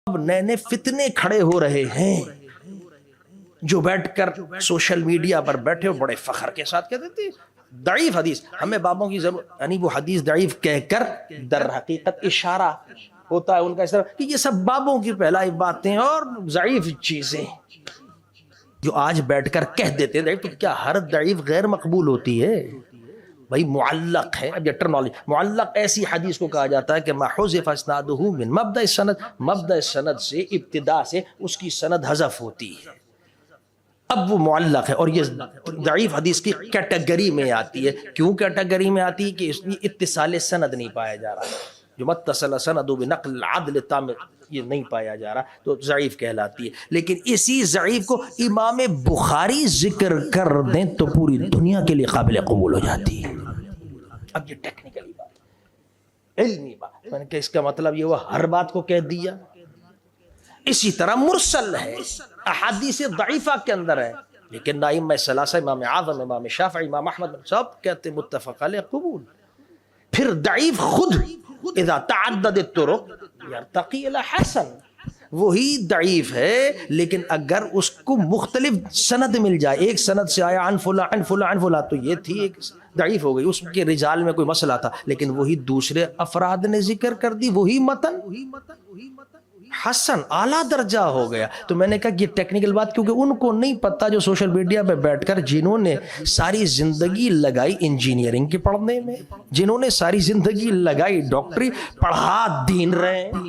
اب نئے نئے فتنے کھڑے ہو رہے ہیں جو بیٹھ کر سوشل میڈیا پر بیٹھے ہو بڑے فخر کے ساتھ کہتے تھے ضعیف حدیث، ہمیں بابوں کی ضرورت، یعنی وہ حدیث ضعیف کہہ کر در حقیقت اشارہ ہوتا ہے ان کا اس طرح کہ یہ سب بابوں کی پہلائی باتیں اور ضعیف چیزیں جو آج بیٹھ کر کہہ دیتے ہیں۔ تو کیا ہر ضعیف غیر مقبول ہوتی ہے؟ بھائی معلق ہے، اب یہ ٹرمنالوجی، معلق ایسی حدیث کو کہا جاتا ہے کہ ما حذف اسنادہ من مبدأ السند، مبدأ سند سے، ابتدا سے اس کی سند حذف ہوتی ہے، اب وہ معلق ہے اور یہ ضعیف حدیث کی کیٹیگری میں آتی ہے۔ کیوں کیٹیگری میں آتی ہے؟ کہ اس میں اتصال سند نہیں پایا جا رہا، جو متصل سند بنقل العدل تام یہ نہیں پایا جا رہا تو ضعیف کہلاتی ہے۔ لیکن اسی ضعیف کو امام بخاری ذکر کر دیں تو پوری دنیا کے لیے قابل قبول ہو جاتی ہے۔ اب یہ ٹیکنیکلی بات، علمی بات، میں نے کہا اس کا مطلب یہ ہوا ہر بات کو کہہ دیا۔ اسی طرح مرسل ہے، احادیث ضعیفہ کے اندر ہے، لیکن ائمہ ثلاثہ، امام اعظم، امام شافعی، امام احمد سب کہتے متفق علیہ قبول۔ پھر ضعیف خود اذا تعدد الطرق یرتقی الی حسن، وہی ضعیف ہے لیکن اگر اس کو مختلف سند مل جائے، ایک سند سے آیا عن فلاں عن فلاں عن فلاں، تو یہ تھی ایک ضعیف ہو گئی، اس کے رجال میں کوئی مسئلہ تھا لیکن وہی دوسرے افراد نے ذکر کر دی، وہی متن حسن اعلیٰ درجہ ہو گیا۔ تو میں نے کہا کہ یہ ٹیکنیکل بات، کیونکہ ان کو نہیں پتا جو سوشل میڈیا پہ بیٹھ کر جنہوں نے ساری زندگی لگائی انجینئرنگ کے پڑھنے میں، جنہوں نے ساری زندگی لگائی ڈاکٹری، پڑھا دین رہے ہیں۔